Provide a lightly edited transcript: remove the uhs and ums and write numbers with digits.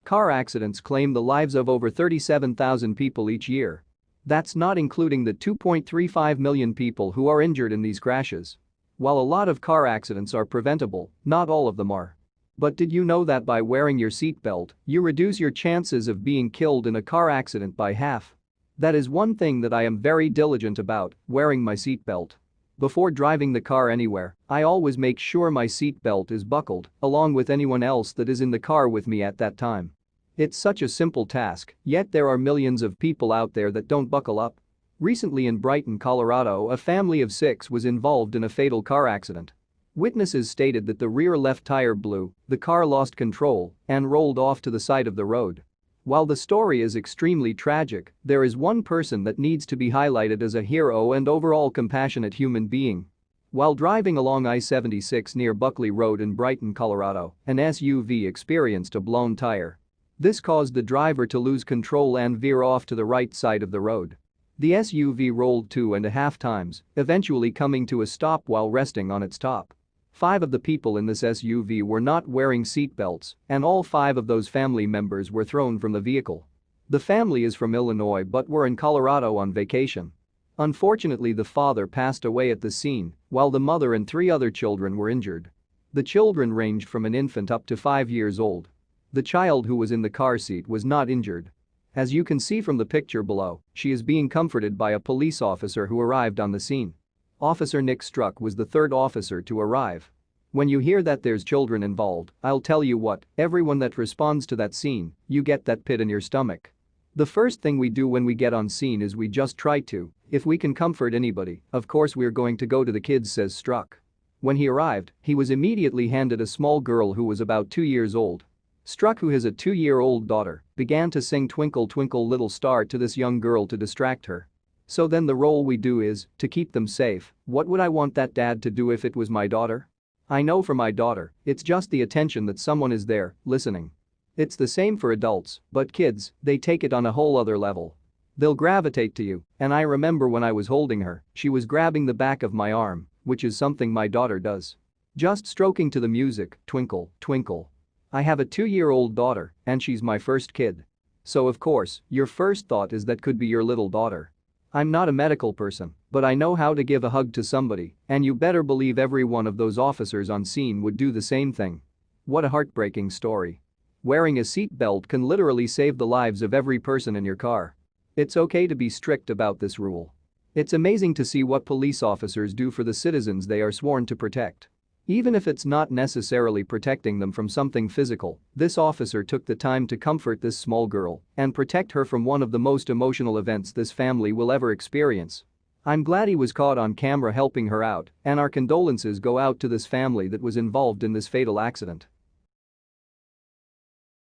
Car accidents claim the lives of over 37,000 people each year. That's not including the 2.35 million people who are injured in these crashes. While a lot of car accidents are preventable, not all of them are. But did you know that by wearing your seatbelt, you reduce your chances of being killed in a car accident by half? That is one thing that I am very diligent about, wearing my seatbelt. Before driving the car anywhere, I always make sure my seatbelt is buckled, along with anyone else that is in the car with me at that time. It's such a simple task, yet there are millions of people out there that don't buckle up. Recently in Brighton, Colorado, a family of 6 was involved in a fatal car accident. Witnesses stated that the rear left tire blew, the car lost control, and rolled off to the side of the road. While the story is extremely tragic, there is one person that needs to be highlighted as a hero and overall compassionate human being. While driving along I-76 near Buckley Road in Brighton, Colorado, an SUV experienced a blown tire. This caused the driver to lose control and veer off to the right side of the road. The SUV rolled 2.5 times, eventually coming to a stop while resting on its top. 5 of the people in this SUV were not wearing seatbelts, and all 5 of those family members were thrown from the vehicle. The family is from Illinois but were in Colorado on vacation. Unfortunately, the father passed away at the scene, while the mother and 3 other children were injured. The children ranged from an infant up to 5 years old. The child who was in the car seat was not injured. As you can see from the picture below, she is being comforted by a police officer who arrived on the scene. Officer Nick Struck was the 3rd officer to arrive. When you hear that there's children involved, I'll tell you what, everyone that responds to that scene, you get that pit in your stomach. The first thing we do when we get on scene is we just try to, if we can comfort anybody, of course we're going to go to the kids, says Struck. When he arrived, he was immediately handed a small girl who was about 2 years old. Struck, who has a 2-year-old daughter, began to sing "Twinkle Twinkle Little Star" to this young girl to distract her. So then the role we do is, to keep them safe, what would I want that dad to do if it was my daughter? I know for my daughter, it's just the attention that someone is there, listening. It's the same for adults, but kids, they take it on a whole other level. They'll gravitate to you, and I remember when I was holding her, she was grabbing the back of my arm, which is something my daughter does. Just stroking to the music, "Twinkle, Twinkle." I have a 2-year-old daughter, and she's my first kid. So of course, your first thought is that could be your little daughter. I'm not a medical person, but I know how to give a hug to somebody, and you better believe every one of those officers on scene would do the same thing. What a heartbreaking story. Wearing a seatbelt can literally save the lives of every person in your car. It's okay to be strict about this rule. It's amazing to see what police officers do for the citizens they are sworn to protect. Even if it's not necessarily protecting them from something physical, this officer took the time to comfort this small girl and protect her from one of the most emotional events this family will ever experience. I'm glad he was caught on camera helping her out, and our condolences go out to this family that was involved in this fatal accident.